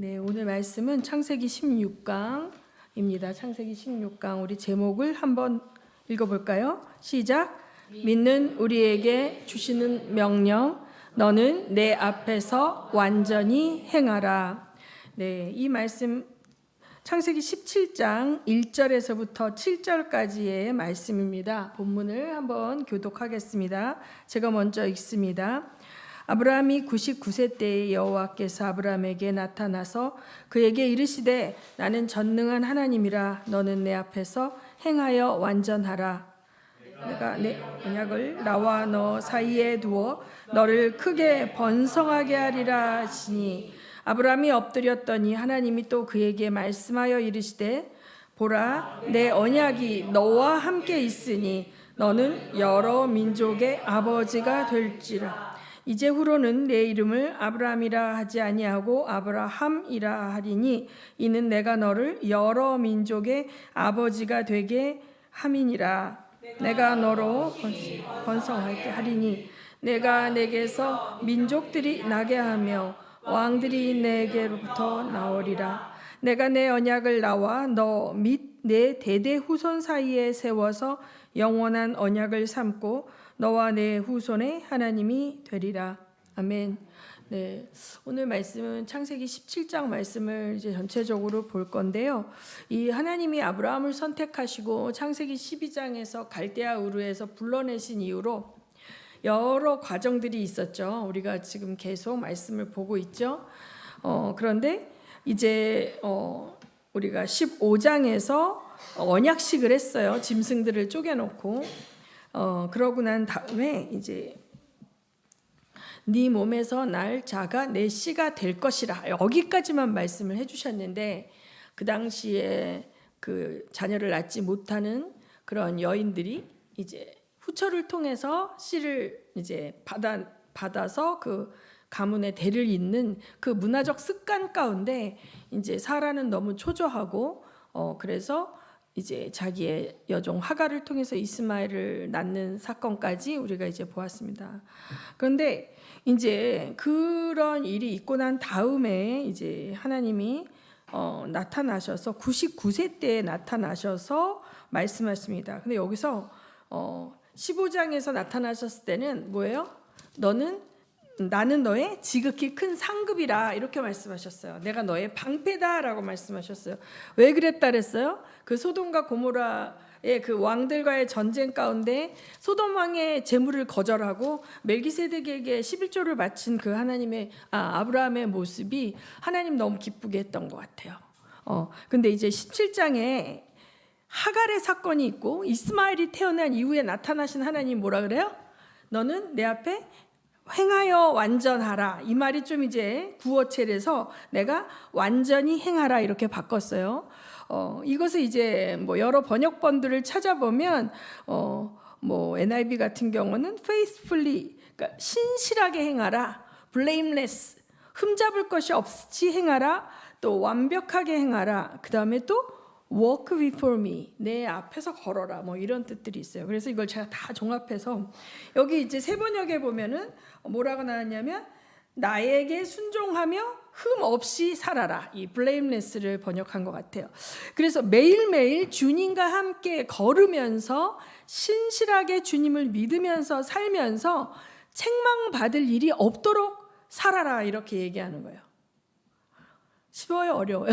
네, 오늘 말씀은 창세기 16강입니다. 창세기 16강 우리 제목을 한번 읽어볼까요? 시작. 믿는 우리에게 주시는 명령, 너는 내 앞에서 완전히 행하라. 네, 이 말씀 창세기 17장 1절에서부터 7절까지의 말씀입니다. 본문을 한번 교독하겠습니다. 제가 먼저 읽습니다. 아브라함이 99세 때에 여호와께서 아브라함에게 나타나서 그에게 이르시되 나는 전능한 하나님이라 너는 내 앞에서 행하여 완전하라. 내가 내 언약을 나와 너 사이에 두어 너를 크게 번성하게 하리라 하시니 아브라함이 엎드렸더니 하나님이 또 그에게 말씀하여 이르시되 보라 내 언약이 너와 함께 있으니 너는 여러 민족의 아버지가 될지라. 이제후로는 내 이름을 아브라함이라 하지 아니하고 아브라함이라 하리니 이는 내가 너를 여러 민족의 아버지가 되게 함이니라. 내가 너로 번성하게 하리니 내가 내게서 민족들이 나게 하며 왕들이 내게로부터 나오리라. 내가 내 언약을 나와 너 및 내 대대 후손 사이에 세워서 영원한 언약을 삼고 너와 내 후손의 하나님이 되리라. 아멘. 네, 오늘 말씀은 창세기 17장 말씀을 이제 전체적으로 볼 건데요. 이 하나님이 아브라함을 선택하시고 창세기 12장에서 갈대아 우르에서 불러내신 이후로 여러 과정들이 있었죠. 우리가 지금 계속 말씀을 보고 있죠. 그런데 이제 우리가 15장에서 언약식을 했어요. 짐승들을 쪼개놓고 그러고 난 다음에 이제 네 몸에서 날 자가 내 씨가 될 것이라 여기까지만 말씀을 해주셨는데 그 당시에 그 자녀를 낳지 못하는 그런 여인들이 이제 후처를 통해서 씨를 이제 받아서 그 가문의 대를 잇는 그 문화적 습관 가운데 이제 사라는 너무 초조하고 그래서 이제 자기의 여종 하갈을 통해서 이스마엘을 낳는 사건까지 우리가 이제 보았습니다. 그런데 이제 그런 일이 있고 난 다음에 이제 하나님이 나타나셔서 99세 때에 나타나셔서 말씀하십니다. 근데 여기서 15장에서 나타나셨을 때는 뭐예요? 나는 너의 지극히 큰 상급이라 이렇게 말씀하셨어요. 내가 너의 방패다라고 말씀하셨어요. 왜 그랬다 그랬어요? 그 소돔과 고모라의 그 왕들과의 전쟁 가운데 소돔 왕의 재물을 거절하고 멜기세덱에게 11조를 바친 그 하나님의 아브라함의 모습이 하나님 너무 기쁘게 했던 것 같아요. 근데 이제 17장에 하갈의 사건이 있고 이스마엘이 태어난 이후에 나타나신 하나님 뭐라 그래요? 너는 내 앞에 행하여 완전하라. 이 말이 좀 이제 구어체라서 내가 완전히 행하라 이렇게 바꿨어요. 이것을 이제 뭐 여러 번역본들을 찾아보면 뭐 NIV 같은 경우는 faithfully, 그러니까 신실하게 행하라, blameless, 흠잡을 것이 없이 행하라, 또 완벽하게 행하라. 그 다음에 또 walk before me, 내 앞에서 걸어라, 뭐 이런 뜻들이 있어요. 그래서 이걸 제가 다 종합해서 여기 이제 세 번역에 보면은 뭐라고 나왔냐면 나에게 순종하며 흠 없이 살아라, 이 blameless를 번역한 것 같아요. 그래서 매일매일 주님과 함께 걸으면서 신실하게 주님을 믿으면서 살면서 책망받을 일이 없도록 살아라 이렇게 얘기하는 거예요. 쉬워요? 어려워요?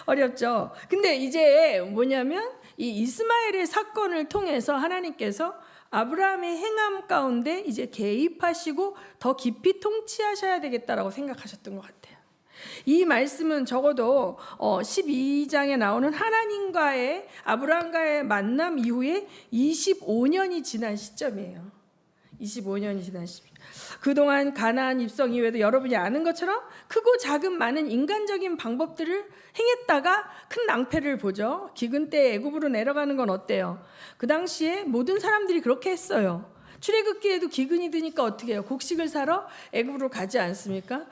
어렵죠. 근데 이제 뭐냐면 이 이스마엘의 사건을 통해서 하나님께서 아브라함의 행함 가운데 이제 개입하시고 더 깊이 통치하셔야 되겠다라고 생각하셨던 것 같아요. 이 말씀은 적어도 12장에 나오는 하나님과의 아브라함과의 만남 이후에 25년이 지난 시점이에요. 25년이 지난 시점. 그동안 가나안 입성 이후에도 여러분이 아는 것처럼 크고 작은 많은 인간적인 방법들을 행했다가 큰 낭패를 보죠. 기근 때 애굽으로 내려가는 건 어때요? 그 당시에 모든 사람들이 그렇게 했어요. 출애굽기에도 기근이 드니까 어떻게 해요? 곡식을 사러 애굽으로 가지 않습니까?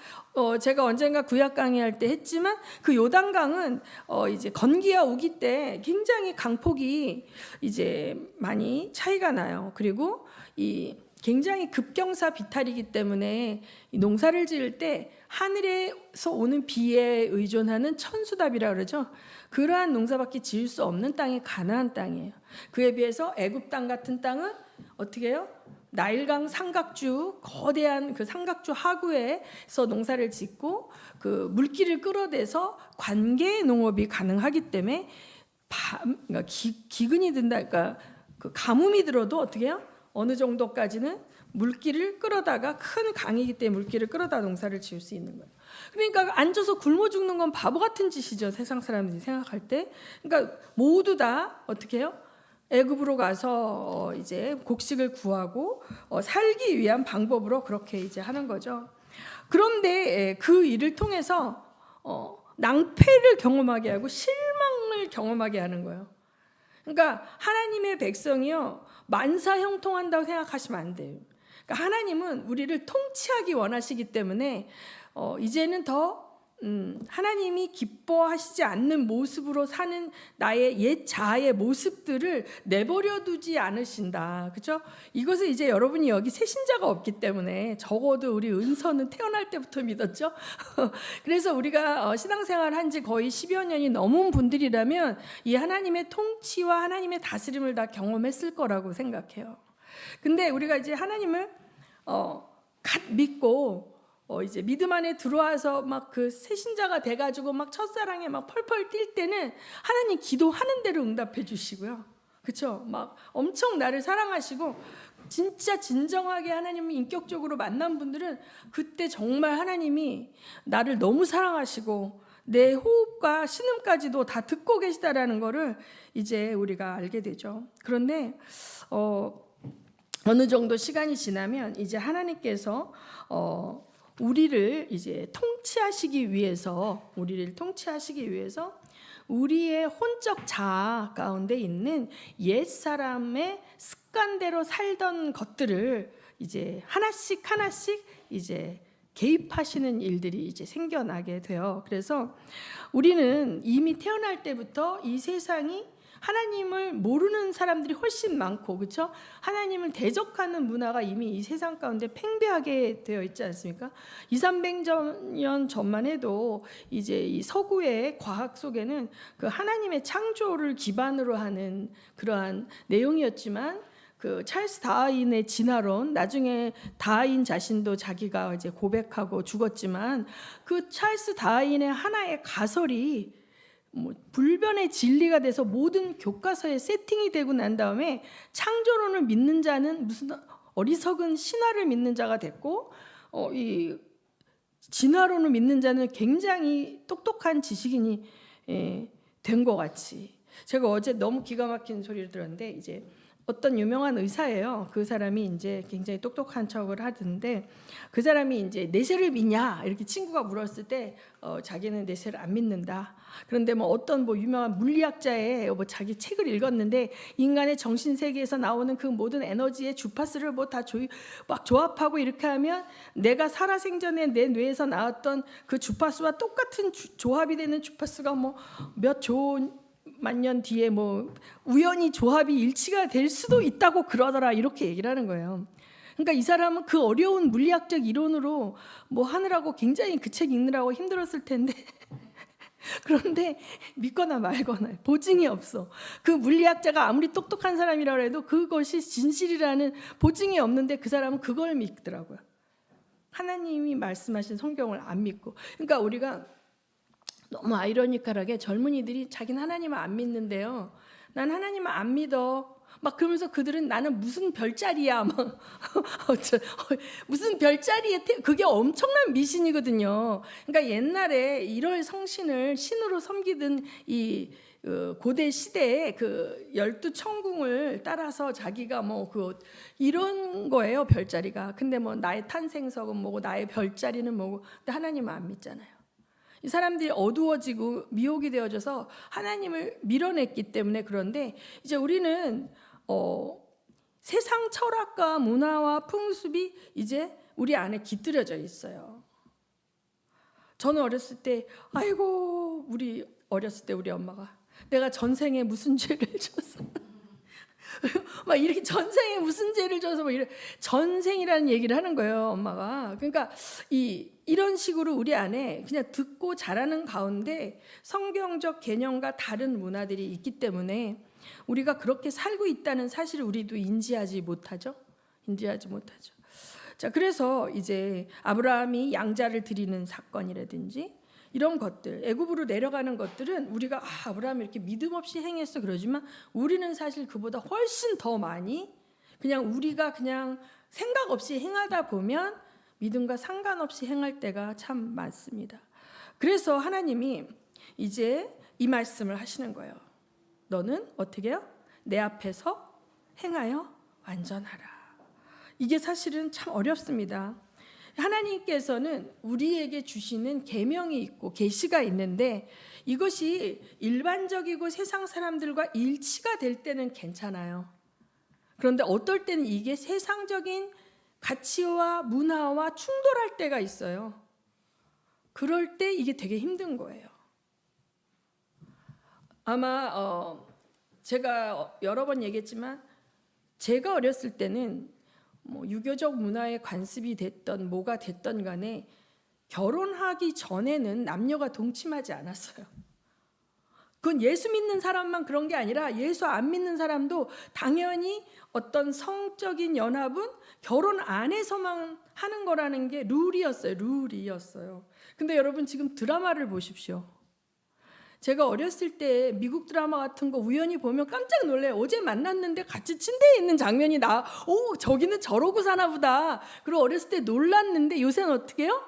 제가 언젠가 구약 강의할 때 했지만 그 요단강은 이제 건기와 우기 때 굉장히 강폭이 이제 많이 차이가 나요. 그리고 이 굉장히 급경사 비탈이기 때문에 이 농사를 지을 때 하늘에서 오는 비에 의존하는 천수답이라 그러죠. 그러한 농사밖에 지을 수 없는 땅이 가나안 땅이에요. 그에 비해서 애굽 땅 같은 땅은 어떻게 해요? 나일강 삼각주, 거대한 그 삼각주 하구에서 농사를 짓고 그 물기를 끌어대서 관계 농업이 가능하기 때문에 그러니까 기근이 든다, 그러니까 그 가뭄이 들어도 어떻게 해요? 어느 정도까지는 물기를 끌어다가 큰 강이기 때문에 물기를 끌어다 농사를 지을 수 있는 거예요. 그러니까 앉아서 굶어 죽는 건 바보 같은 짓이죠. 세상 사람들이 생각할 때. 그러니까 모두 다 어떻게 해요? 애굽으로 가서 이제 곡식을 구하고 살기 위한 방법으로 그렇게 이제 하는 거죠. 그런데 그 일을 통해서 낭패를 경험하게 하고 실망을 경험하게 하는 거예요. 그러니까 하나님의 백성이요 만사형통한다고 생각하시면 안 돼요. 그러니까 하나님은 우리를 통치하기 원하시기 때문에 이제는 더 하나님이 기뻐하시지 않는 모습으로 사는 나의 옛 자아의 모습들을 내버려 두지 않으신다. 그렇죠? 이것을 이제 여러분이 여기 새신자가 없기 때문에 적어도 우리 은서는 태어날 때부터 믿었죠. 그래서 우리가 신앙생활 한 지 거의 10여 년이 넘은 분들이라면 이 하나님의 통치와 하나님의 다스림을 다 경험했을 거라고 생각해요. 근데 우리가 이제 하나님을 갓 믿고 이제 믿음 안에 들어와서 막 그 새신자가 돼가지고 막 첫사랑에 막 펄펄 뛸 때는 하나님 기도하는 대로 응답해 주시고요. 그렇죠? 막 엄청 나를 사랑하시고 진짜 진정하게 하나님을 인격적으로 만난 분들은 그때 정말 하나님이 나를 너무 사랑하시고 내 호흡과 신음까지도 다 듣고 계시다라는 거를 이제 우리가 알게 되죠. 그런데 어느 정도 시간이 지나면 이제 하나님께서 우리를 이제 통치하시기 위해서 우리의 혼적 자아 가운데 있는 옛 사람의 습관대로 살던 것들을 이제 하나씩 이제 개입하시는 일들이 이제 생겨나게 돼요. 그래서 우리는 이미 태어날 때부터 이 세상이 하나님을 모르는 사람들이 훨씬 많고, 그렇죠? 하나님을 대적하는 문화가 이미 이 세상 가운데 팽배하게 되어 있지 않습니까? 200~300년 전만 해도 이제 이 서구의 과학 속에는 그 하나님의 창조를 기반으로 하는 그러한 내용이었지만, 그 찰스 다윈의 진화론, 나중에 다윈 자신도 자기가 이제 고백하고 죽었지만 그 찰스 다윈의 하나의 가설이 불변의 진리가 돼서 모든 교과서에 세팅이 되고 난 다음에 창조론을 믿는 자는 무슨 어리석은 신화를 믿는 자가 됐고, 이 진화론을 믿는 자는 굉장히 똑똑한 지식인이 된 것 같이. 제가 어제 너무 기가 막힌 소리를 들었는데, 이제 어떤 유명한 의사예요. 그 사람이 이제 굉장히 똑똑한 척을 하던데, 그 사람이 이제 내세를 믿냐 이렇게 친구가 물었을 때 자기는 내세를 안 믿는다. 그런데 뭐 어떤 유명한 물리학자의 자기 책을 읽었는데 인간의 정신 세계에서 나오는 그 모든 에너지의 주파수를 다 막 조합하고 이렇게 하면 내가 살아생전에 내 뇌에서 나왔던 그 주파수와 똑같은 조합이 되는 주파수가 몇 조 만년 뒤에 우연히 조합이 일치가 될 수도 있다고 그러더라, 이렇게 얘기를 하는 거예요. 그러니까 이 사람은 그 어려운 물리학적 이론으로 하느라고 굉장히 그 책 읽느라고 힘들었을 텐데 그런데 믿거나 말거나 보증이 없어. 그 물리학자가 아무리 똑똑한 사람이라고 해도 그것이 진실이라는 보증이 없는데 그 사람은 그걸 믿더라고요. 하나님이 말씀하신 성경을 안 믿고. 그러니까 우리가 너무 아이러니컬하게 젊은이들이 자기는 하나님을 안 믿는데요, 난 하나님을 안 믿어 막 그러면서 그들은 나는 무슨 별자리야 막 무슨 별자리에 그게 엄청난 미신이거든요. 그러니까 옛날에 1월 성신을 신으로 섬기던 이 고대 시대에 그 12천궁을 따라서 자기가 이런 거예요, 별자리가. 근데 나의 탄생석은 뭐고 나의 별자리는 뭐고. 근데 하나님은 안 믿잖아요. 이 사람들이 어두워지고 미혹이 되어져서 하나님을 밀어냈기 때문에. 그런데 이제 우리는 세상 철학과 문화와 풍습이 이제 우리 안에 깃들여져 있어요. 저는 어렸을 때 우리 어렸을 때 우리 엄마가 내가 전생에 무슨 죄를 졌어 막 이렇게 전생에 무슨 죄를 져서 뭐 이런 전생이라는 얘기를 하는 거예요, 엄마가. 그러니까 이런 식으로 우리 안에 그냥 듣고 자라는 가운데 성경적 개념과 다른 문화들이 있기 때문에 우리가 그렇게 살고 있다는 사실을 우리도 인지하지 못하죠. 자, 그래서 이제 아브라함이 양자를 드리는 사건이라든지 이런 것들, 애굽으로 내려가는 것들은 우리가 아브라함이 이렇게 믿음 없이 행했어 그러지만 우리는 사실 그보다 훨씬 더 많이 그냥 우리가 그냥 생각 없이 행하다 보면 믿음과 상관없이 행할 때가 참 많습니다. 그래서 하나님이 이제 이 말씀을 하시는 거예요. 너는 어떻게 해요? 내 앞에서 행하여 완전하라. 이게 사실은 참 어렵습니다. 하나님께서는 우리에게 주시는 계명이 있고 계시가 있는데 이것이 일반적이고 세상 사람들과 일치가 될 때는 괜찮아요. 그런데 어떨 때는 이게 세상적인 가치와 문화와 충돌할 때가 있어요. 그럴 때 이게 되게 힘든 거예요. 아마 제가 여러 번 얘기했지만 제가 어렸을 때는 뭐 유교적 문화에 관습이 됐던 뭐가 됐던 간에 결혼하기 전에는 남녀가 동침하지 않았어요. 그건 예수 믿는 사람만 그런 게 아니라 예수 안 믿는 사람도 당연히 어떤 성적인 연합은 결혼 안에서만 하는 거라는 게 룰이었어요. 근데 여러분 지금 드라마를 보십시오. 제가 어렸을 때 미국 드라마 같은 거 우연히 보면 깜짝 놀래요. 어제 만났는데 같이 침대에 있는 장면이 저기는 저러고 사나 보다. 그리고 어렸을 때 놀랐는데 요새는 어떻게 해요?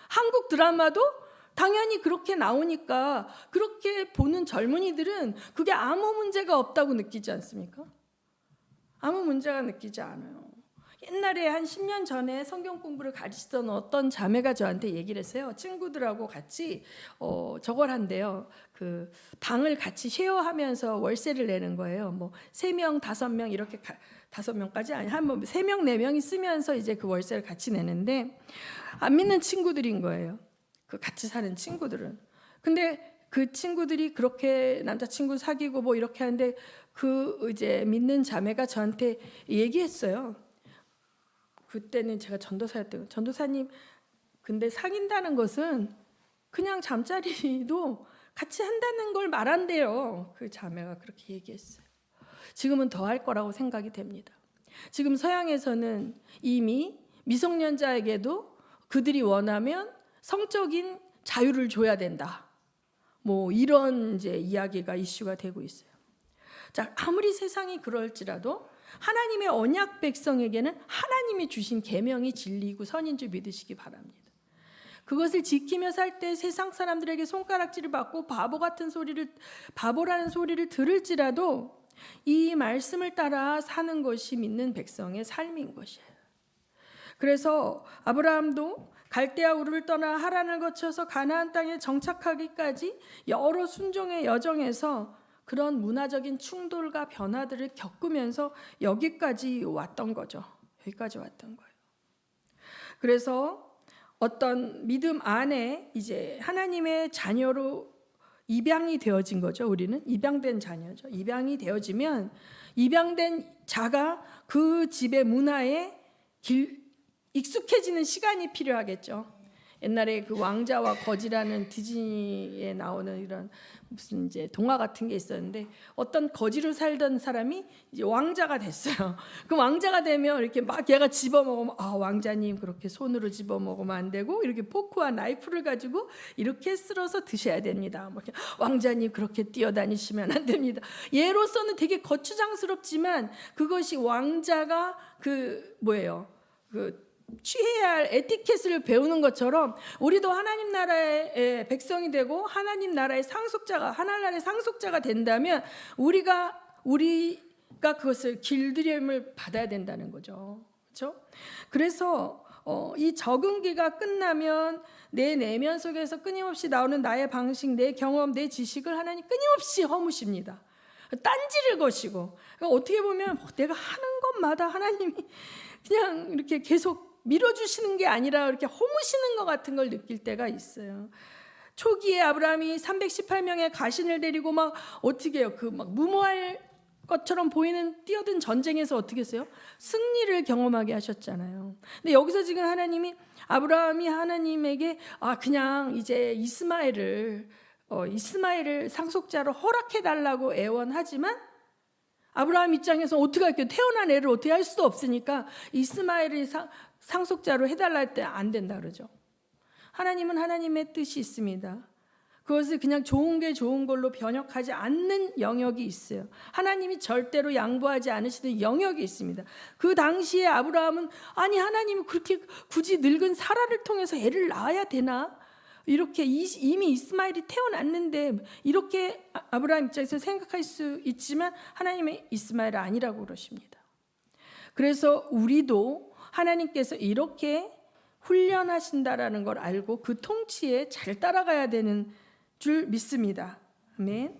한국 드라마도 당연히 그렇게 나오니까 그렇게 보는 젊은이들은 그게 아무 문제가 없다고 느끼지 않습니까? 아무 문제가 느끼지 않아요. 옛날에 한 10년 전에 성경 공부를 가르치던 어떤 자매가 저한테 얘기를 했어요. 친구들하고 같이 저걸 한대요. 그 방을 같이 쉐어하면서 월세를 내는 거예요. 뭐 3명, 5명 이렇게 5명까지 아니 한 3명, 4명이 쓰면서 이제 그 월세를 같이 내는데 안 믿는 친구들인 거예요. 그 같이 사는 친구들은. 근데 그 친구들이 그렇게 남자친구 사귀고 뭐 이렇게 하는데 그 이제 믿는 자매가 저한테 얘기했어요. 그때는 제가 전도사였대요. 전도사님, 근데 사귄다는 것은 그냥 잠자리도 같이 한다는 걸 말한대요. 그 자매가 그렇게 얘기했어요. 지금은 더 할 거라고 생각이 됩니다. 지금 서양에서는 이미 미성년자에게도 그들이 원하면 성적인 자유를 줘야 된다. 뭐 이런 이제 이야기가 이슈가 되고 있어요. 자, 아무리 세상이 그럴지라도 하나님의 언약 백성에게는 하나님이 주신 계명이 진리이고 선인 줄 믿으시기 바랍니다. 그것을 지키며 살 때 세상 사람들에게 손가락질을 받고 바보라는 소리를 들을지라도 이 말씀을 따라 사는 것이 믿는 백성의 삶인 것이에요. 그래서 아브라함도 갈대아 우르를 떠나 하란을 거쳐서 가나안 땅에 정착하기까지 여러 순종의 여정에서 그런 문화적인 충돌과 변화들을 겪으면서 여기까지 왔던 거죠. 그래서 어떤 믿음 안에 이제 하나님의 자녀로 입양이 되어진 거죠. 우리는 입양된 자녀죠. 입양이 되어지면 입양된 자가 그 집의 문화에 익숙해지는 시간이 필요하겠죠. 옛날에 그 왕자와 거지라는 디즈니에 나오는 이런 무슨 이제 동화 같은 게 있었는데 어떤 거지로 살던 사람이 이제 왕자가 됐어요. 그 왕자가 되면 이렇게 막 얘가 집어먹으면 왕자님 그렇게 손으로 집어먹으면 안 되고 이렇게 포크와 나이프를 가지고 이렇게 쓸어서 드셔야 됩니다. 뭐 왕자님 그렇게 뛰어다니시면 안 됩니다. 얘로서는 되게 거추장스럽지만 그것이 왕자가 취해야 할 에티켓을 배우는 것처럼 우리도 하나님 나라의 백성이 되고 하나님 나라의 상속자가 된다면 우리가 그것을 길들임을 받아야 된다는 거죠. 그렇죠? 그래서 이 적응기가 끝나면 내 내면 속에서 끊임없이 나오는 나의 방식, 내 경험, 내 지식을 하나님 끊임없이 허무십니다. 딴지를 거시고 어떻게 보면 내가 하는 것마다 하나님이 그냥 이렇게 계속 밀어주시는 게 아니라 이렇게 허무시는 것 같은 걸 느낄 때가 있어요. 초기에 아브라함이 318명의 가신을 데리고 막 어떻게 해요? 막 무모할 것처럼 보이는 뛰어든 전쟁에서 어떻게 했어요? 승리를 경험하게 하셨잖아요. 근데 여기서 지금 하나님이 아브라함이 하나님에게 그냥 이제 이스마엘을 상속자로 허락해 달라고 애원하지만 아브라함 입장에서 어떻게 할게요? 태어난 애를 어떻게 할 수도 없으니까 이스마엘을 상속자로 해달라 할 때 안 된다 그러죠. 하나님은 하나님의 뜻이 있습니다. 그것을 그냥 좋은 게 좋은 걸로 변혁하지 않는 영역이 있어요. 하나님이 절대로 양보하지 않으시는 영역이 있습니다. 그 당시에 아브라함은 하나님이 그렇게 굳이 늙은 사라를 통해서 애를 낳아야 되나? 이렇게 이미 이스마엘이 태어났는데 이렇게 아브라함 입장에서 생각할 수 있지만 하나님의 이스마엘은 아니라고 그러십니다. 그래서 우리도 하나님께서 이렇게 훈련하신다라는 걸 알고 그 통치에 잘 따라가야 되는 줄 믿습니다. 아멘.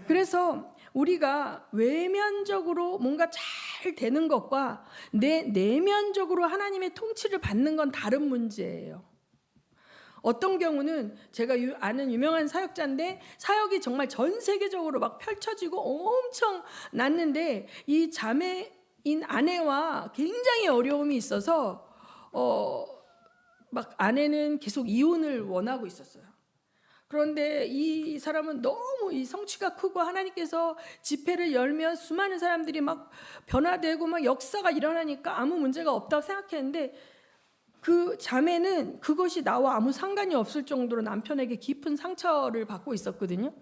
그래서 우리가 외면적으로 뭔가 잘 되는 것과 내면적으로 하나님의 통치를 받는 건 다른 문제예요. 어떤 경우는 제가 아는 유명한 사역자인데 사역이 정말 전 세계적으로 막 펼쳐지고 엄청 났는데 이 자매인 아내와 굉장히 어려움이 있어서 막 아내는 계속 이혼을 원하고 있었어요. 그런데 이 사람은 너무 이 성취가 크고 하나님께서 집회를 열면 수많은 사람들이 막 변화되고 막 역사가 일어나니까 아무 문제가 없다고 생각했는데 그 자매는 그것이 나와 아무 상관이 없을 정도로 남편에게 깊은 상처를 받고 있었거든요.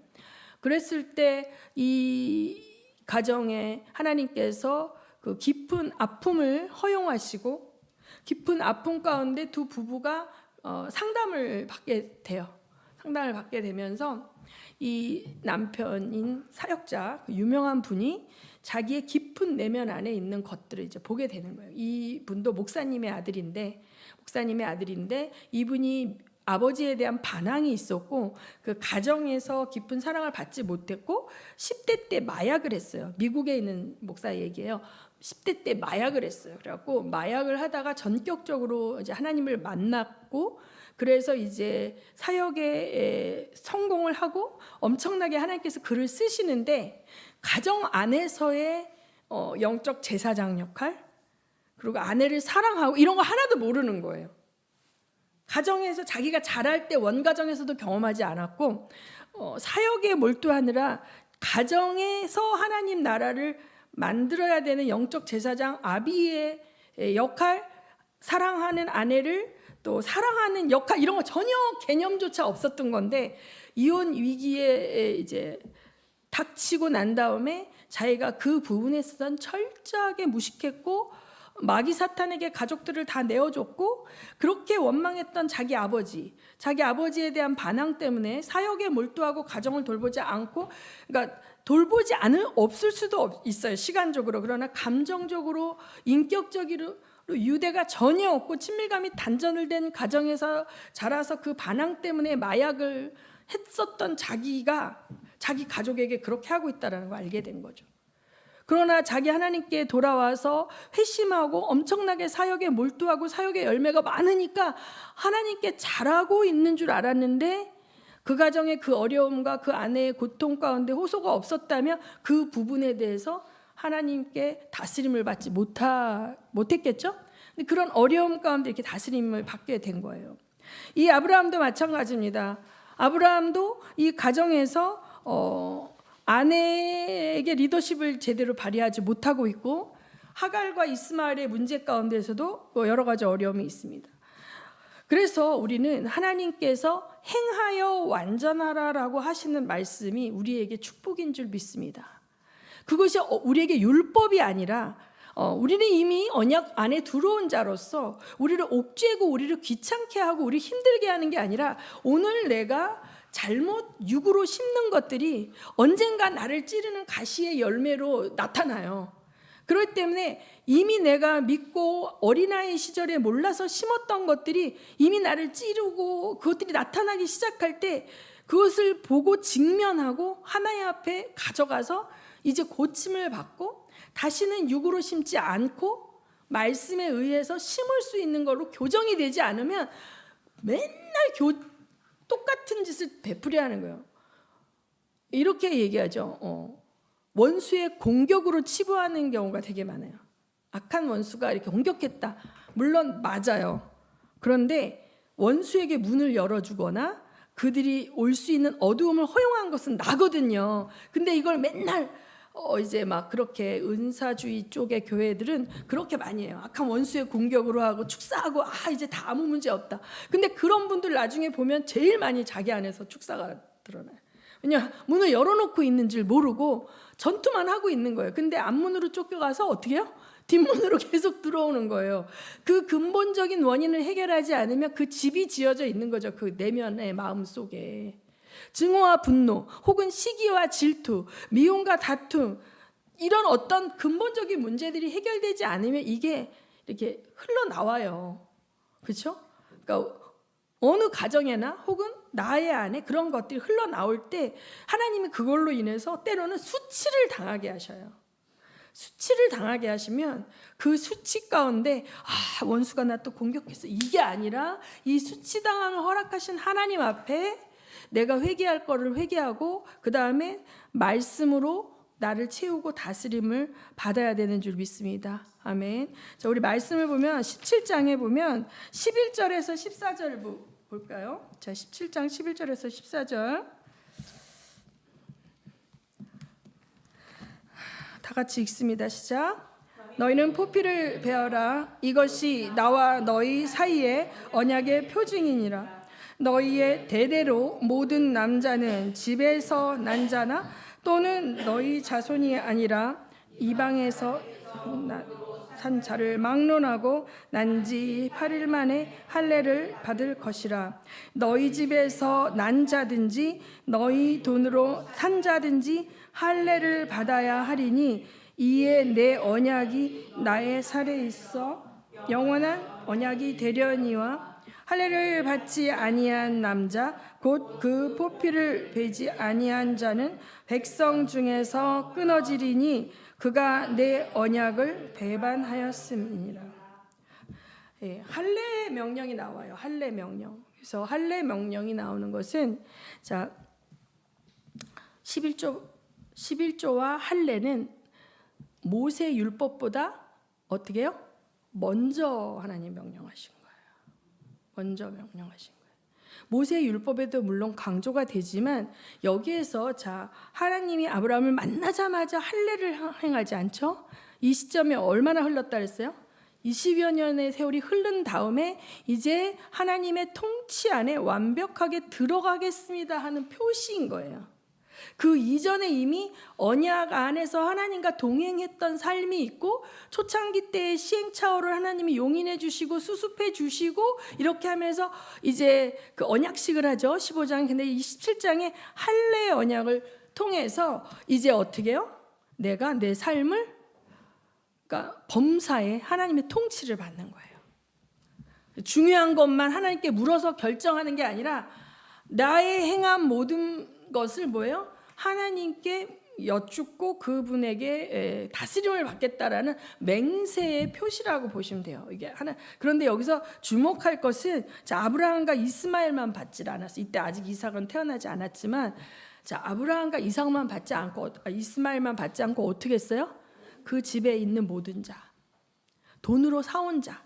그랬을 때 이 가정에 하나님께서 그 깊은 아픔을 허용하시고 깊은 아픔 가운데 두 부부가 상담을 받게 돼요. 상담을 받게 되면서 이 남편인 사역자 유명한 분이 자기의 깊은 내면 안에 있는 것들을 이제 보게 되는 거예요. 이 분도 목사님의 아들인데 이분이 아버지에 대한 반항이 있었고 그 가정에서 깊은 사랑을 받지 못했고 10대 때 마약을 했어요. 미국에 있는 목사 얘기예요. 10대 때 마약을 했어요. 그래갖고 마약을 하다가 전격적으로 이제 하나님을 만났고 그래서 이제 사역에 성공을 하고 엄청나게 하나님께서 글을 쓰시는데 가정 안에서의 영적 제사장 역할 그리고 아내를 사랑하고 이런 거 하나도 모르는 거예요. 가정에서 자기가 자랄 때 원가정에서도 경험하지 않았고 사역에 몰두하느라 가정에서 하나님 나라를 만들어야 되는 영적 제사장 아비의 역할, 사랑하는 아내를 또 사랑하는 역할 이런 거 전혀 개념조차 없었던 건데 이혼 위기에 이제 닥치고 난 다음에 자기가 그 부분에 있어서는 철저하게 무식했고 마귀 사탄에게 가족들을 다 내어줬고 그렇게 원망했던 자기 아버지에 대한 반항 때문에 사역에 몰두하고 가정을 돌보지 않고 그러니까 돌보지 않을 없을 수도 있어요. 시간적으로. 그러나 감정적으로 인격적으로 유대가 전혀 없고 친밀감이 단절을 된 가정에서 자라서 그 반항 때문에 마약을 했었던 자기가 자기 가족에게 그렇게 하고 있다는 걸 알게 된 거죠. 그러나 자기 하나님께 돌아와서 회심하고 엄청나게 사역에 몰두하고 사역의 열매가 많으니까 하나님께 잘하고 있는 줄 알았는데 그 가정의 그 어려움과 그 아내의 고통 가운데 호소가 없었다면 그 부분에 대해서 하나님께 다스림을 받지 못했겠죠? 근데 그런 어려움 가운데 이렇게 다스림을 받게 된 거예요. 이 아브라함도 마찬가지입니다. 아브라함도 이 가정에서 아내에게 리더십을 제대로 발휘하지 못하고 있고 하갈과 이스마엘의 문제 가운데서도 여러 가지 어려움이 있습니다. 그래서 우리는 하나님께서 행하여 완전하라라고 하시는 말씀이 우리에게 축복인 줄 믿습니다. 그것이 우리에게 율법이 아니라 우리는 이미 언약 안에 들어온 자로서 우리를 옥죄고 우리를 귀찮게 하고 우리를 힘들게 하는 게 아니라 오늘 내가 잘못 육으로 심는 것들이 언젠가 나를 찌르는 가시의 열매로 나타나요. 그렇기 때문에 이미 내가 믿고 어린아이 시절에 몰라서 심었던 것들이 이미 나를 찌르고 그것들이 나타나기 시작할 때 그것을 보고 직면하고 하나님 앞에 가져가서 이제 고침을 받고 다시는 육으로 심지 않고 말씀에 의해서 심을 수 있는 걸로 교정이 되지 않으면 맨날 똑같은 짓을 베풀이 하는 거예요. 이렇게 얘기하죠. 원수의 공격으로 치부하는 경우가 되게 많아요. 악한 원수가 이렇게 공격했다. 물론 맞아요. 그런데 원수에게 문을 열어주거나 그들이 올 수 있는 어두움을 허용한 것은 나거든요. 근데 이걸 맨날 이제 막 그렇게 은사주의 쪽의 교회들은 그렇게 많이 해요. 악한 원수의 공격으로 하고 축사하고 이제 다 아무 문제 없다. 근데 그런 분들 나중에 보면 제일 많이 자기 안에서 축사가 드러나요. 왜냐 문을 열어놓고 있는 줄 모르고 전투만 하고 있는 거예요. 근데 앞문으로 쫓겨가서 어떻게 해요? 뒷문으로 계속 들어오는 거예요. 그 근본적인 원인을 해결하지 않으면 그 집이 지어져 있는 거죠. 그 내면의 마음 속에. 증오와 분노 혹은 시기와 질투, 미움과 다툼 이런 어떤 근본적인 문제들이 해결되지 않으면 이게 이렇게 흘러나와요. 그렇죠? 그러니까 어느 가정에나 혹은 나의 안에 그런 것들이 흘러나올 때 하나님이 그걸로 인해서 때로는 수치를 당하게 하셔요. 수치를 당하게 하시면 그 수치 가운데 원수가 나 또 공격했어 이게 아니라 이 수치당함을 허락하신 하나님 앞에 내가 회개할 거를 회개하고 그 다음에 말씀으로 나를 채우고 다스림을 받아야 되는 줄 믿습니다. 아멘. 자, 우리 말씀을 보면 17장에 보면 11절에서 14절 볼까요? 자, 17장 11절에서 14절 다 같이 읽습니다. 시작. 너희는 포피를 베어라. 이것이 나와 너희 사이의 언약의 표징이니라. 너희의 대대로 모든 남자는 집에서 난 자나 또는 너희 자손이 아니라 이방에서 산 자를 막론하고 난지 8일 만에 할례를 받을 것이라. 너희 집에서 난 자든지 너희 돈으로 산 자든지 할례를 받아야 하리니 이에 내 언약이 나의 살에 있어 영원한 언약이 되려니와 할례를 받지 아니한 남자 곧 그 포피를 베지 아니한 자는 백성 중에서 끊어지리니 그가 내 언약을 배반하였음이니라. 할례 명령이 나와요. 할례 명령. 그래서 할례 명령이 나오는 것은 자 11조와 할례는 모세 율법보다 어떻게 해요? 먼저 하나님 명령하신 거예요. 먼저 명령하신 거예요. 모세 율법에도 물론 강조가 되지만 여기에서 자 하나님이 아브라함을 만나자마자 할례를 행하지 않죠? 이 시점에 얼마나 흘렀다 그랬어요? 20여 년의 세월이 흐른 다음에 이제 하나님의 통치 안에 완벽하게 들어가겠습니다 하는 표시인 거예요. 그 이전에 이미 언약 안에서 하나님과 동행했던 삶이 있고 초창기 때의 시행착오를 하나님이 용인해 주시고 수습해 주시고 이렇게 하면서 이제 그 언약식을 하죠. 15장. 근데 27장에 할례 언약을 통해서 이제 어떻게 해요? 내가 내 삶을 그러니까 범사에 하나님의 통치를 받는 거예요. 중요한 것만 하나님께 물어서 결정하는 게 아니라 나의 행한 모든 것을 뭐예요? 하나님께 여쭙고 그분에게 다스림을 받겠다라는 맹세의 표시라고 보시면 돼요. 이게 하나. 그런데 여기서 주목할 것은 자 아브라함과 이스마엘만 받질 않았어. 이때 아직 이삭은 태어나지 않았지만 자 아브라함과 이삭만 받지 않고 이스마엘만 받지 않고 어떻게 했어요? 그 집에 있는 모든 자, 돈으로 사온 자,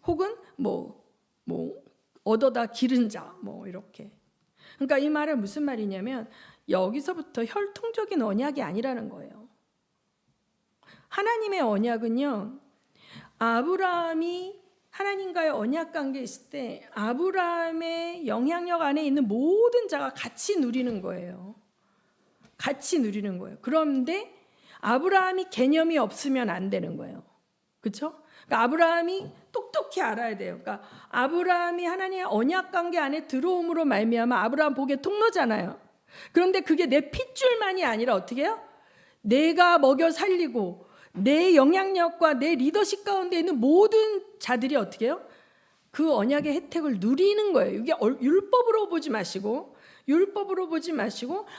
혹은 뭐 얻어다 기른 자, 뭐 이렇게. 그러니까 이 말은 무슨 말이냐면 여기서부터 혈통적인 언약이 아니라는 거예요. 하나님의 언약은요. 아브라함이 하나님과의 언약 관계에 있을 때 아브라함의 영향력 안에 있는 모든 자가 같이 누리는 거예요. 같이 누리는 거예요. 그런데 아브라함이 개념이 없으면 안 되는 거예요. 그렇죠? 그러니까 아브라함이 똑똑히 알아야 돼요. 그러니까 아브라함이 하나님의 언약 관계 안에 들어옴으로 말미암아 아브라함 복의 통로잖아요. 그런데 그게 내 핏줄만이 아니라 어떻게 해요? 내가 먹여 살리고 내 영향력과 내 리더십 가운데 있는 모든 자들이 어떻게 해요? 그 언약의 혜택을 누리는 거예요. 이게 율법으로 보지 마시고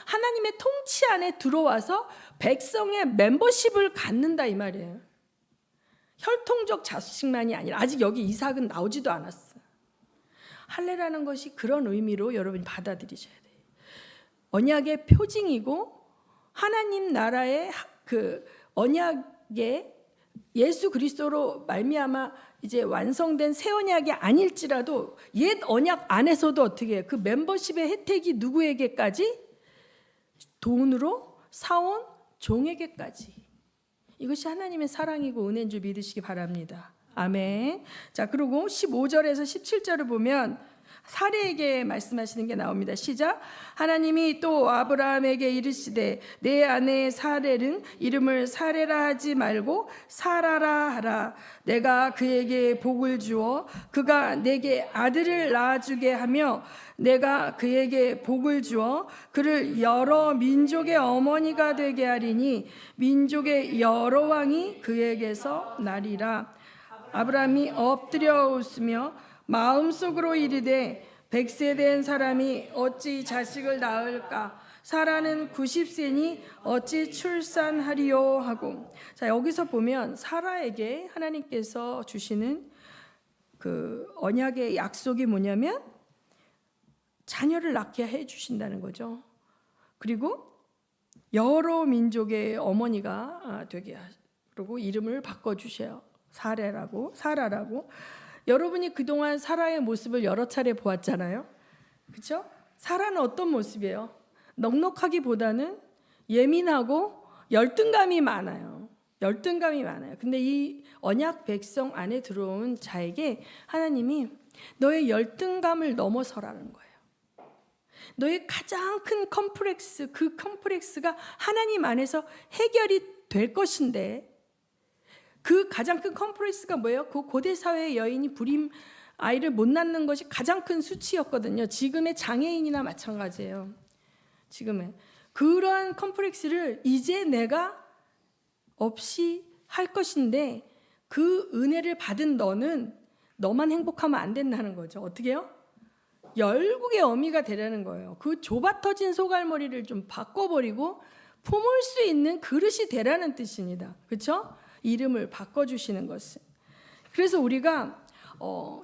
하나님의 통치 안에 들어와서 백성의 멤버십을 갖는다 이 말이에요. 혈통적 자식만이 아니라 아직 여기 이삭은 나오지도 않았어. 할례라는 것이 그런 의미로 여러분이 받아들이셔야 돼요. 언약의 표징이고 하나님 나라의 그 언약에 예수 그리스도로 말미암아 이제 완성된 새 언약이 아닐지라도 옛 언약 안에서도 어떻게 해요? 그 멤버십의 혜택이 누구에게까지? 돈으로 사온 종에게까지. 이것이 하나님의 사랑이고 은혜인 줄 믿으시기 바랍니다. 아멘. 자, 그리고 15절에서 17절을 보면 사례에게 말씀하시는 게 나옵니다. 시작. 하나님이 또 아브라함에게 이르시되 내 아내 사레는 이름을 사레라 하지 말고 사라라 하라. 내가 그에게 복을 주어 그가 내게 아들을 낳아주게 하며 내가 그에게 복을 주어 그를 여러 민족의 어머니가 되게 하리니 민족의 여러 왕이 그에게서 나리라. 아브라함이 엎드려 웃으며 마음속으로 이르되 100세 된 사람이 어찌 자식을 낳을까? 사라는 90세니 어찌 출산하리요 하고. 자, 여기서 보면 사라에게 하나님께서 주시는 그 언약의 약속이 뭐냐면 자녀를 낳게 해 주신다는 거죠. 그리고 여러 민족의 어머니가 되게 하고 이름을 바꿔 주셔요. 사라라고. 여러분이 그동안 사라의 모습을 여러 차례 보았잖아요. 그렇죠? 사라는 어떤 모습이에요? 넉넉하기보다는 예민하고 열등감이 많아요. 근데 이 언약 백성 안에 들어온 자에게 하나님이 너의 열등감을 넘어서라는 거예요. 너의 가장 큰 컴플렉스, 그 컴플렉스가 하나님 안에서 해결이 될 것인데 그 가장 큰 컴플렉스가 뭐예요? 그 고대 사회의 여인이 불임 아이를 못 낳는 것이 가장 큰 수치였거든요. 지금의 장애인이나 마찬가지예요. 지금의 그러한 컴플렉스를 이제 내가 없이 할 것인데 그 은혜를 받은 너만 행복하면 안 된다는 거죠. 어떻게 해요? 열국의 어미가 되라는 거예요. 그 좁아 터진 소갈머리를 좀 바꿔버리고 품을 수 있는 그릇이 되라는 뜻입니다. 그렇죠? 이름을 바꿔주시는 것은. 그래서 우리가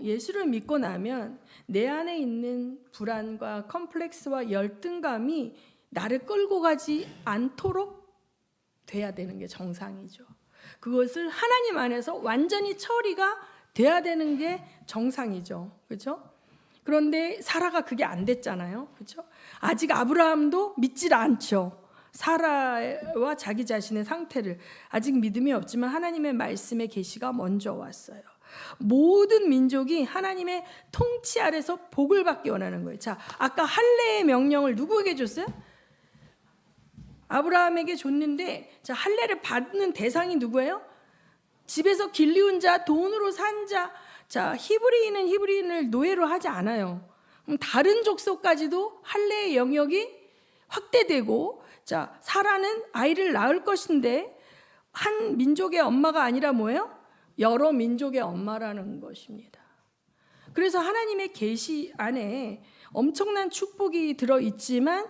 예수를 믿고 나면 내 안에 있는 불안과 컴플렉스와 열등감이 나를 끌고 가지 않도록 돼야 되는 게 정상이죠. 그것을 하나님 안에서 완전히 처리가 돼야 되는 게 정상이죠. 그렇죠? 그런데 사라가 그게 안 됐잖아요. 그렇죠? 아직 아브라함도 믿질 않죠. 사라와 자기 자신의 상태를 아직 믿음이 없지만 하나님의 말씀의 계시가 먼저 왔어요. 모든 민족이 하나님의 통치 아래서 복을 받기 원하는 거예요. 자, 아까 할례의 명령을 누구에게 줬어요? 아브라함에게 줬는데, 자, 할례를 받는 대상이 누구예요? 집에서 길리운 자, 돈으로 산 자. 자, 히브리인은 히브리인을 노예로 하지 않아요. 그럼 다른 족속까지도 할례의 영역이 확대되고, 자, 사라는 아이를 낳을 것인데 한 민족의 엄마가 아니라 뭐예요? 여러 민족의 엄마라는 것입니다. 그래서 하나님의 계시 안에 엄청난 축복이 들어있지만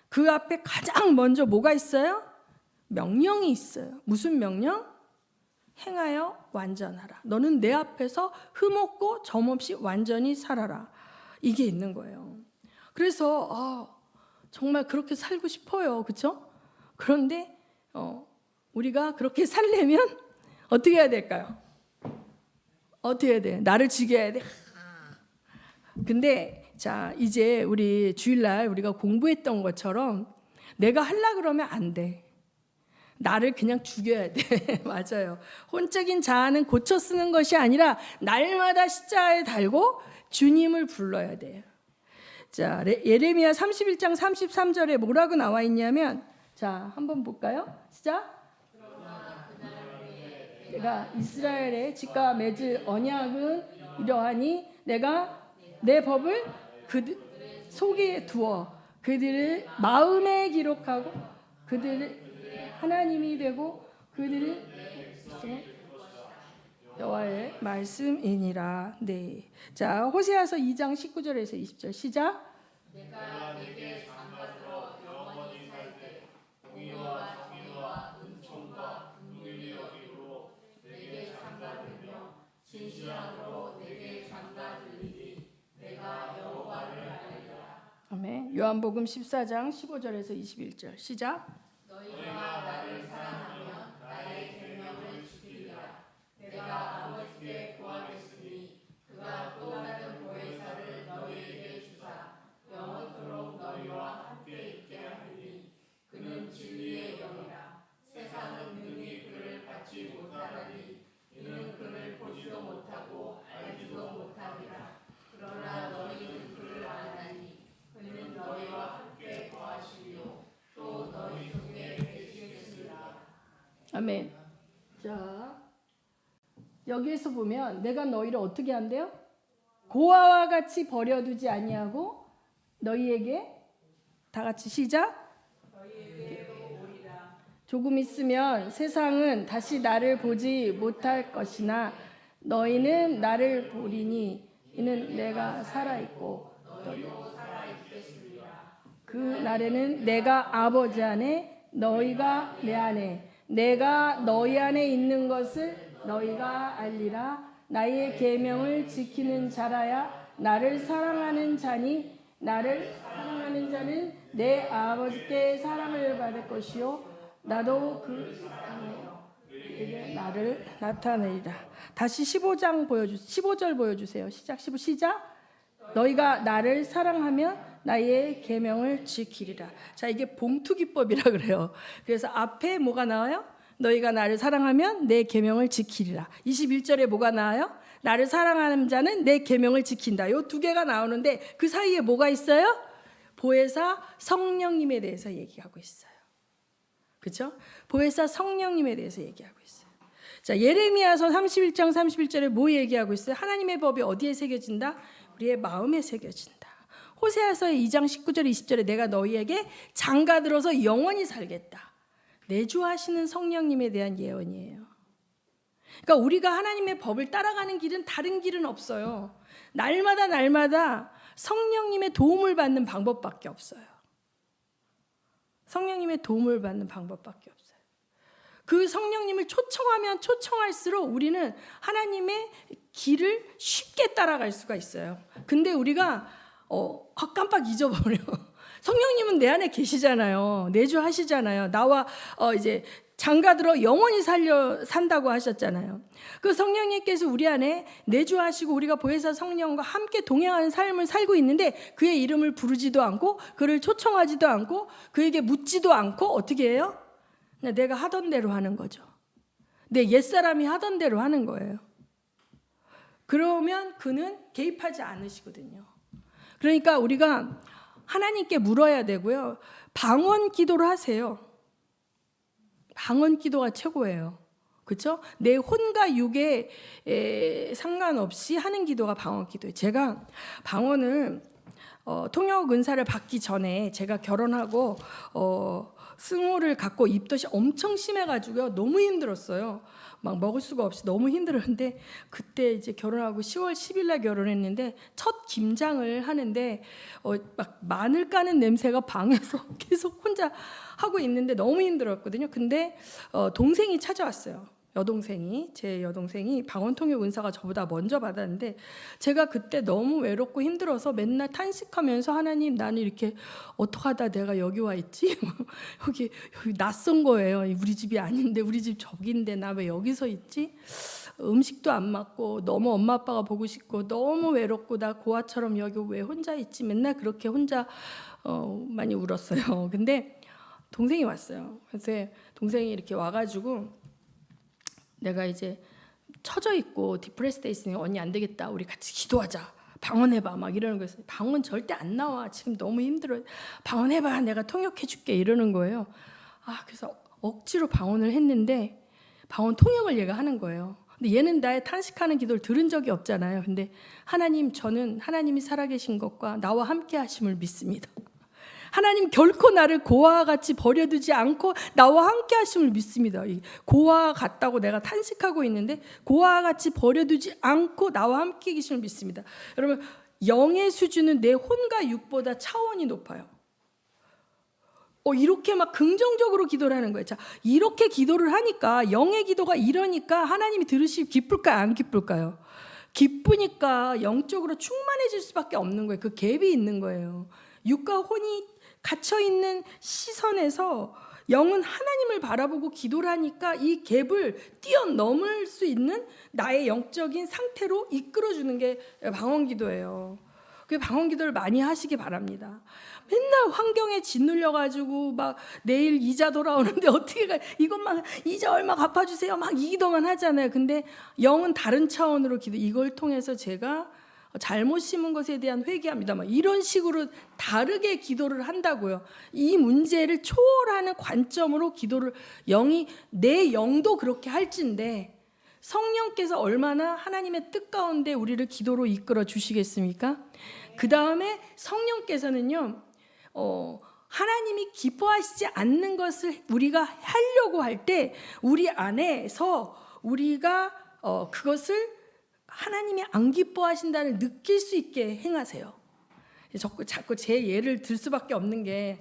그 앞에 가장 먼저 뭐가 있어요? 명령이 있어요. 무슨 명령? 행하여 완전하라. 너는 내 앞에서 흠없고 점없이 완전히 살아라. 이게 있는 거예요. 그래서 정말 그렇게 살고 싶어요. 그렇죠? 그런데 우리가 그렇게 살려면 어떻게 해야 될까요? 어떻게 해야 돼? 나를 죽여야 돼? 근데 자, 이제 우리 주일날 우리가 공부했던 것처럼 내가 하려고 그러면 안 돼. 나를 그냥 죽여야 돼. 맞아요. 혼적인 자아는 고쳐 쓰는 것이 아니라 날마다 십자가에 달고 주님을 불러야 돼요. 자, 예레미야 31장 33절에 뭐라고 나와 있냐면, 자, 한번 볼까요? 시작. 내가 이스라엘의 집과 맺을 언약은 이러하니 내가 내 법을 그들 속에 두어 그들을 마음에 기록하고 그들을 하나님이 되고 그들을 여호와의 말씀이니라. 네. 자, 호세아서 2장 19절에서 20절 시작. 내가 네게 장가들어 영원히 살때 공의와 정의와 은총과 긍휼이 여기로 네게 장가들며 진실함으로 네게 장가들리니 내가 여호와를 알리라. 아멘. 요한복음 14장 15절에서 21절 시작. 아멘. 자, 여기에서 보면 내가 너희를 어떻게 한대요? 고아와 같이 버려두지 아니하고 너희에게 다 같이 시작. 조금 있으면 세상은 다시 나를 보지 못할 것이나 너희는 나를 보리니 이는 내가 살아있고 너희도 살아있겠습니다. 그 날에는 내가 아버지 안에 너희가 내 안에 내가 너희 안에 있는 것을 너희가 알리라. 나의 계명을 지키는 자라야 나를 사랑하는 자니 나를 사랑하는 자는 내 아버지께 사랑을 받을 것이요 나도 그에게 나를 나타내리라. 다시 15절 보여주세요. 시작. 너희가 나를 사랑하면 나의 계명을 지키리라. 자, 이게 봉투기법이라 그래요. 그래서 앞에 뭐가 나와요? 너희가 나를 사랑하면 내 계명을 지키리라. 21절에 뭐가 나와요? 나를 사랑하는 자는 내 계명을 지킨다. 요 두 개가 나오는데 그 사이에 뭐가 있어요? 보혜사 성령님에 대해서 얘기하고 있어요. 그렇죠? 보혜사 성령님에 대해서 얘기하고 있어요. 자, 예레미야서 31장 31절에 뭐 얘기하고 있어요? 하나님의 법이 어디에 새겨진다? 우리의 마음에 새겨진다. 호세아서 2장 19절 20절에 내가 너희에게 장가들어서 영원히 살겠다. 내주하시는 성령님에 대한 예언이에요. 그러니까 우리가 하나님의 법을 따라가는 길은 다른 길은 없어요. 날마다 성령님의 도움을 받는 방법밖에 없어요. 성령님의 도움을 받는 방법밖에 없어요. 그 성령님을 초청하면 초청할수록 우리는 하나님의 길을 쉽게 따라갈 수가 있어요. 근데 우리가 깜빡 잊어버려. 성령님은 내 안에 계시잖아요. 내주하시잖아요. 나와 이제 장가들어 영원히 산다고 하셨잖아요. 그 성령님께서 우리 안에 내주하시고 우리가 보혜사 성령과 함께 동행하는 삶을 살고 있는데 그의 이름을 부르지도 않고 그를 초청하지도 않고 그에게 묻지도 않고 어떻게 해요? 내가 하던 대로 하는 거죠. 내 옛사람이 하던 대로 하는 거예요. 그러면 그는 개입하지 않으시거든요. 그러니까 우리가 하나님께 물어야 되고요. 방언 기도를 하세요. 방언 기도가 최고예요. 그렇죠? 내 혼과 육에 상관없이 하는 기도가 방언 기도예요. 제가 방언을 통역 은사를 받기 전에 제가 결혼하고 승호를 갖고 입덧이 엄청 심해가지고요. 너무 힘들었어요. 막 먹을 수가 없이 너무 힘들었는데 그때 이제 결혼하고 10월 10일 날 결혼했는데 첫 김장을 하는데 막 마늘 까는 냄새가 방에서 계속 혼자 하고 있는데 너무 힘들었거든요. 근데 동생이 찾아왔어요. 제 여동생이 방언통역 은사가 저보다 먼저 받았는데 제가 그때 너무 외롭고 힘들어서 맨날 탄식하면서 하나님 나는 이렇게 어떡하다 내가 여기 와 있지? 여기 낯선 거예요. 우리 집이 아닌데 우리 집 저기인데 나 왜 여기서 있지? 음식도 안 맞고 너무 엄마 아빠가 보고 싶고 너무 외롭고 나 고아처럼 여기 왜 혼자 있지? 맨날 그렇게 혼자 많이 울었어요. 근데 동생이 왔어요. 그래서 동생이 이렇게 와가지고 내가 이제 처져 있고 디프레스 돼 있으니 언니 안 되겠다. 우리 같이 기도하자. 방언해봐. 막 이러는 거예요. 방언 절대 안 나와. 지금 너무 힘들어. 방언해봐. 내가 통역해줄게. 이러는 거예요. 그래서 억지로 방언을 했는데 방언 통역을 얘가 하는 거예요. 근데 얘는 나의 탄식하는 기도를 들은 적이 없잖아요. 근데 하나님, 저는 하나님이 살아계신 것과 나와 함께 하심을 믿습니다. 하나님 결코 나를 고아와 같이 버려두지 않고 나와 함께 하심을 믿습니다. 고아와 같다고 내가 탄식하고 있는데 고아와 같이 버려두지 않고 나와 함께 계심을 믿습니다. 여러분, 영의 수준은 내 혼과 육보다 차원이 높아요. 이렇게 막 긍정적으로 기도를 하는 거예요. 자, 이렇게 기도를 하니까 영의 기도가 이러니까 하나님이 들으시기 기쁠까요? 안 기쁠까요? 기쁘니까 영적으로 충만해질 수밖에 없는 거예요. 그 갭이 있는 거예요. 육과 혼이 갇혀있는 시선에서 영은 하나님을 바라보고 기도를 하니까 이 갭을 뛰어넘을 수 있는 나의 영적인 상태로 이끌어주는 게 방언기도예요. 그 방언기도를 많이 하시기 바랍니다. 맨날 환경에 짓눌려가지고 막 내일 이자 돌아오는데 어떻게 이것만 이자 얼마 갚아주세요 막 이 기도만 하잖아요. 근데 영은 다른 차원으로 기도, 이걸 통해서 제가 잘못 심은 것에 대한 회개합니다. 막 이런 식으로 다르게 기도를 한다고요. 이 문제를 초월하는 관점으로 기도를, 영이 내 영도 그렇게 할진데 성령께서 얼마나 하나님의 뜻 가운데 우리를 기도로 이끌어 주시겠습니까? 그 다음에 성령께서는요, 하나님이 기뻐하시지 않는 것을 우리가 하려고 할 때 우리 안에서 우리가 그것을 하나님이 안 기뻐하신다는 느낄 수 있게 행하세요. 자꾸 제 예를 들 수밖에 없는 게,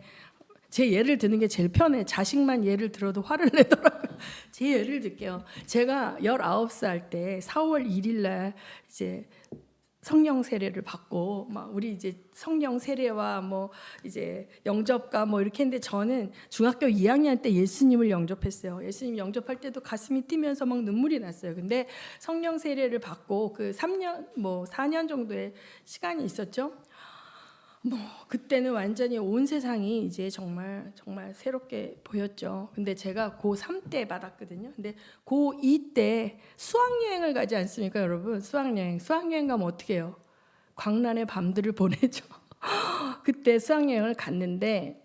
제 예를 드는 게 제일 편해. 자식만 예를 들어도 화를 내더라고요. 제 예를 들게요. 제가 19살 때 4월 1일 날 이제 성령 세례를 받고 막 우리 이제 성령 세례와 뭐 이제 영접과 뭐 이렇게 했는데, 저는 중학교 2학년 때 예수님을 영접했어요. 예수님 영접할 때도 가슴이 뛰면서 막 눈물이 났어요. 근데 성령 세례를 받고 그 3년 뭐 4년 정도의 시간이 있었죠. 뭐 그때는 완전히 온 세상이 이제 정말 새롭게 보였죠. 근데 제가 고3 때 받았거든요. 근데 고2 때 수학여행을 가지 않습니까, 여러분? 수학여행 가면 어떻게 해요? 광란의 밤들을 보내죠. 그때 수학여행을 갔는데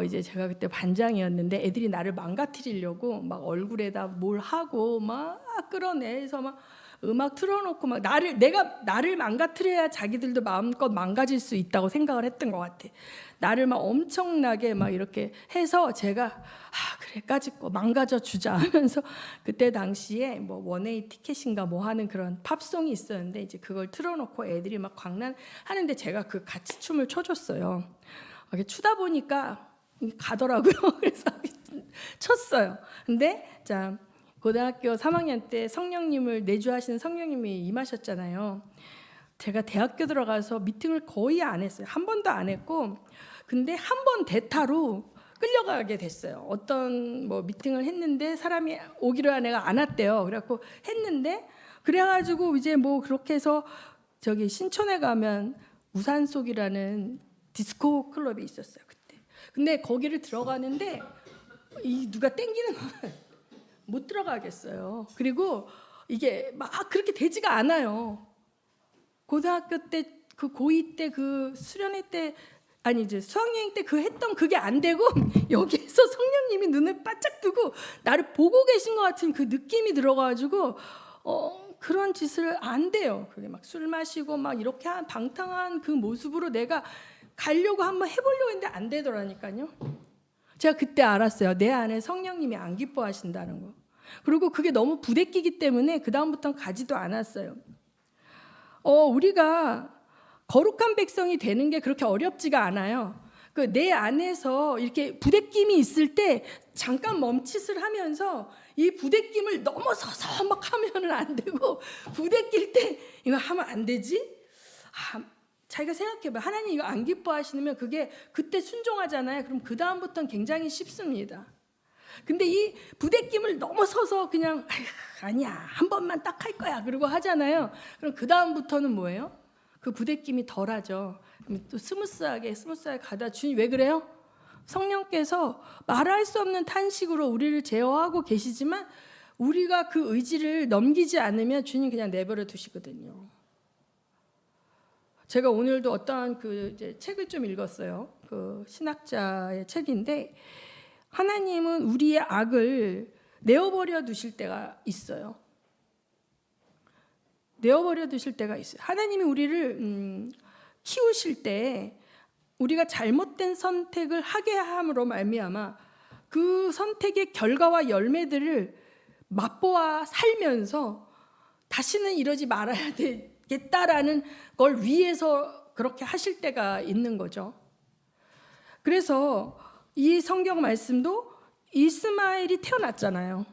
이제 제가 그때 반장이었는데 애들이 나를 망가뜨리려고 막 얼굴에다 뭘 하고 막 끌어내서 막 음악 틀어놓고 막 나를 망가뜨려야 자기들도 마음껏 망가질 수 있다고 생각을 했던 것 같아. 나를 막 엄청나게 막 이렇게 해서 제가 그래 까짓거 망가져 주자 하면서, 그때 당시에 뭐 원웨이 티켓인가 뭐 하는 그런 팝송이 있었는데 이제 그걸 틀어놓고 애들이 막 광란하는데 제가 그 같이 춤을 춰줬어요. 이렇게 추다 보니까 가더라고요. 그래서 췄어요. 근데 자, 고등학교 3학년 때 성령님을 내주하시는 성령님이 임하셨잖아요. 제가 대학교 들어가서 미팅을 거의 안 했어요. 한 번도 안 했고, 근데 한 번 대타로 끌려가게 됐어요. 어떤 뭐 미팅을 했는데 사람이 오기로 한 애가 안 왔대요. 그래갖고 했는데, 그래가지고 이제 뭐 그렇게 해서 저기 신촌에 가면 우산속이라는 디스코 클럽이 있었어요, 그때. 근데 거기를 들어가는데 누가 땡기는 거예요. 못 들어가겠어요. 그리고 이게 막 그렇게 되지가 않아요. 고등학교 때 그 고2 때 그 수련회 때, 아니 이제 수학여행 때 그 했던 그게 안 되고 여기에서 성령님이 눈을 바짝 뜨고 나를 보고 계신 것 같은 그 느낌이 들어가지고 그런 짓을 안 돼요. 그게 막 술 마시고 막 이렇게 방탕한 그 모습으로 내가 가려고 한번 해보려고 했는데 안 되더라니까요. 제가 그때 알았어요. 내 안에 성령님이 안 기뻐하신다는 거. 그리고 그게 너무 부대끼기 때문에 그 다음부터는 가지도 않았어요. 우리가 거룩한 백성이 되는 게 그렇게 어렵지가 않아요. 그 내 안에서 이렇게 부대낌이 있을 때 잠깐 멈칫을 하면서 이 부대낌을 넘어서서 막 하면은 안 되고, 부대낄 때 이거 하면 안 되지? 자기가 생각해봐. 하나님 이거 안 기뻐하시면 그게 그때 순종하잖아요. 그럼 그 다음부터는 굉장히 쉽습니다. 근데 이 부대낌을 넘어서서 그냥 아니야 한 번만 딱 할 거야 그러고 하잖아요. 그럼 그 다음부터는 뭐예요? 그 부대낌이 덜하죠. 또 스무스하게 가다 주님 왜 그래요? 성령께서 말할 수 없는 탄식으로 우리를 제어하고 계시지만 우리가 그 의지를 넘기지 않으면 주님 그냥 내버려 두시거든요. 제가 오늘도 어떠한 그 이제 책을 좀 읽었어요. 그 신학자의 책인데, 하나님은 우리의 악을 내어버려 두실 때가 있어요. 내어버려 두실 때가 있어요. 하나님이 우리를 키우실 때 우리가 잘못된 선택을 하게 함으로 말미암아 그 선택의 결과와 열매들을 맛보아 살면서 다시는 이러지 말아야 되겠다라는 걸 위해서 그렇게 하실 때가 있는 거죠. 그래서 이 성경 말씀도 이스마엘이 태어났잖아요.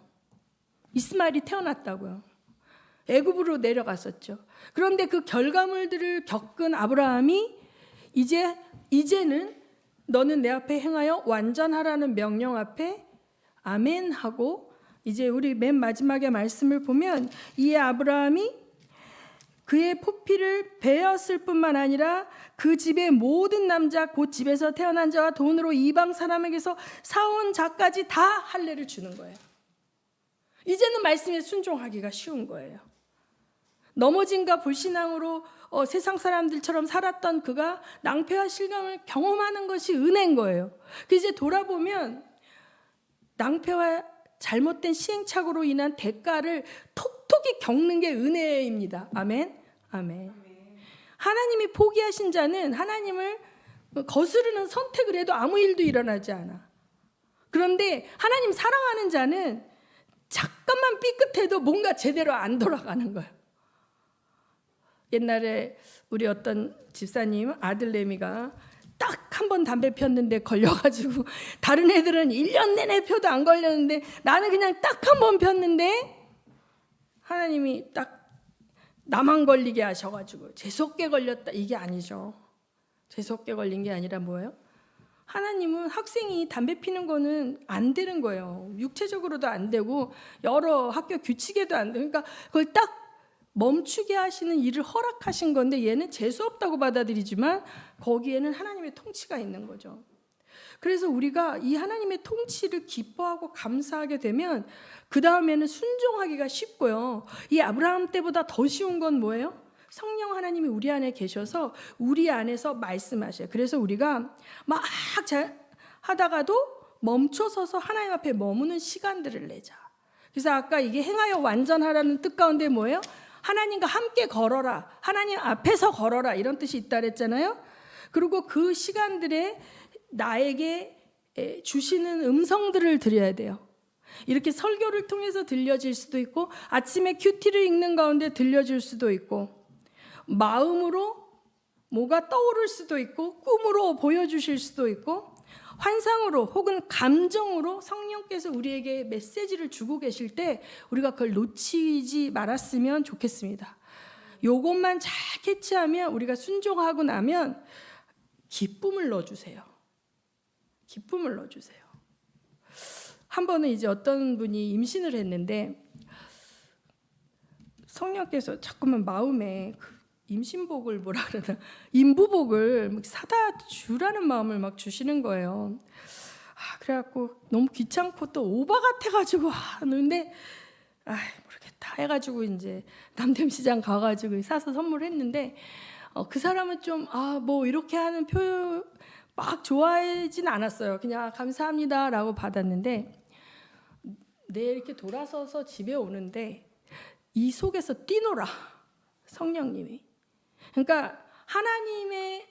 이스마엘이 태어났다고요. 애굽으로 내려갔었죠. 그런데 그 결과물들을 겪은 아브라함이 이제는 너는 내 앞에 행하여 완전하라는 명령 앞에 아멘 하고, 이제 우리 맨 마지막에 말씀을 보면 이에 아브라함이 그의 포피를 베었을 뿐만 아니라 그 집의 모든 남자 곧 집에서 태어난 자와 돈으로 이방 사람에게서 사온 자까지 다 할례를 주는 거예요. 이제는 말씀에 순종하기가 쉬운 거예요. 넘어짐과 불신앙으로 세상 사람들처럼 살았던 그가 낭패와 실감을 경험하는 것이 은혜인 거예요. 이제 돌아보면 낭패와 잘못된 시행착오로 인한 대가를 톡톡히 겪는 게 은혜입니다. 아멘. 아멘. 하나님이 포기하신 자는 하나님을 거스르는 선택을 해도 아무 일도 일어나지 않아. 그런데 하나님 사랑하는 자는 잠깐만 삐끗해도 뭔가 제대로 안 돌아가는 거예요. 옛날에 우리 어떤 집사님 아들내미가 딱 한 번 담배 폈는데 걸려가지고 다른 애들은 1년 내내 펴도 안 걸렸는데 나는 그냥 딱 한 번 폈는데 하나님이 딱 나만 걸리게 하셔가지고 재수없게 걸렸다. 이게 아니죠. 재수없게 걸린 게 아니라 뭐예요? 하나님은 학생이 담배 피는 거는 안 되는 거예요. 육체적으로도 안 되고 여러 학교 규칙에도 안 돼요. 그러니까 그걸 딱 멈추게 하시는 일을 허락하신 건데 얘는 재수없다고 받아들이지만 거기에는 하나님의 통치가 있는 거죠. 그래서 우리가 이 하나님의 통치를 기뻐하고 감사하게 되면 그 다음에는 순종하기가 쉽고요. 이 아브라함 때보다 더 쉬운 건 뭐예요? 성령 하나님이 우리 안에 계셔서 우리 안에서 말씀하셔요. 그래서 우리가 막 잘 하다가도 멈춰서서 하나님 앞에 머무는 시간들을 내자. 그래서 아까 이게 행하여 완전하라는 뜻 가운데 뭐예요? 하나님과 함께 걸어라. 하나님 앞에서 걸어라. 이런 뜻이 있다 그랬잖아요. 그리고 그 시간들에 나에게 주시는 음성들을 드려야 돼요. 이렇게 설교를 통해서 들려질 수도 있고 아침에 큐티를 읽는 가운데 들려질 수도 있고 마음으로 뭐가 떠오를 수도 있고 꿈으로 보여주실 수도 있고 환상으로 혹은 감정으로 성령께서 우리에게 메시지를 주고 계실 때 우리가 그걸 놓치지 말았으면 좋겠습니다. 요것만 잘 캐치하면 우리가 순종하고 나면 기쁨을 넣어주세요. 기쁨을 넣어주세요. 한 번은 이제 어떤 분이 임신을 했는데 성령께서 자꾸만 마음에 그 임신복을 뭐라 그러나 인부복을 사다 주라는 마음을 막 주시는 거예요. 그래갖고 너무 귀찮고 또 오바 같아가지고 하는데 모르겠다 해가지고 이제 남대문시장 가가지고 사서 선물했는데 그 사람은 좀 뭐 이렇게 하는 표현 막 좋아하진 않았어요. 그냥 감사합니다라고 받았는데 내일 이렇게 돌아서서 집에 오는데 이 속에서 뛰노라 성령님이. 그러니까 하나님의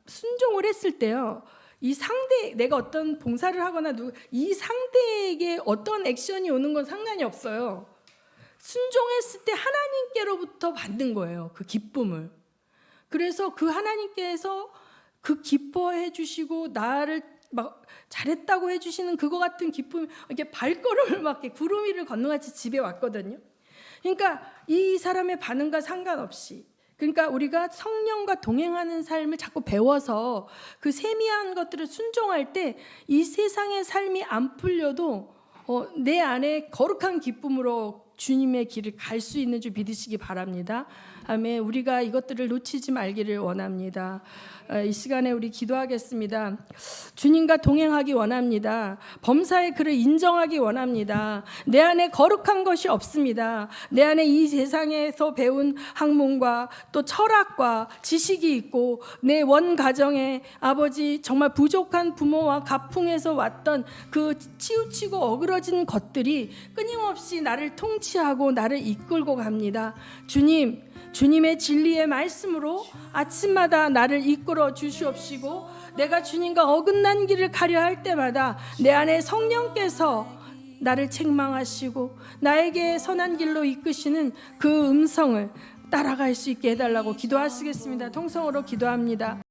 순종을 했을 때요. 이 상대 내가 어떤 봉사를 하거나 이 상대에게 어떤 액션이 오는 건 상관이 없어요. 순종했을 때 하나님께로부터 받는 거예요. 그 기쁨을. 그래서 그 하나님께서 그 기뻐해 주시고 나를 막 잘했다고 해주시는 그거 같은 기쁨, 이렇게 발걸음을 막 구름 위를 건너같이 집에 왔거든요. 그러니까 이 사람의 반응과 상관없이, 그러니까 우리가 성령과 동행하는 삶을 자꾸 배워서 그 세미한 것들을 순종할 때 이 세상의 삶이 안 풀려도 내 안에 거룩한 기쁨으로 주님의 길을 갈 수 있는 줄 믿으시기 바랍니다. 아멘. 우리가 이것들을 놓치지 말기를 원합니다. 이 시간에 우리 기도하겠습니다. 주님과 동행하기 원합니다. 범사의 그를 인정하기 원합니다. 내 안에 거룩한 것이 없습니다. 내 안에 이 세상에서 배운 학문과 또 철학과 지식이 있고 내 원 가정에 아버지 정말 부족한 부모와 가풍에서 왔던 그 치우치고 어그러진 것들이 끊임없이 나를 통치하고 나를 이끌고 갑니다. 주님의 진리의 말씀으로 아침마다 나를 이끌어 주시옵시고 내가 주님과 어긋난 길을 가려 할 때마다 내 안에 성령께서 나를 책망하시고 나에게 선한 길로 이끄시는 그 음성을 따라갈 수 있게 해달라고 기도하시겠습니다. 통성으로 기도합니다.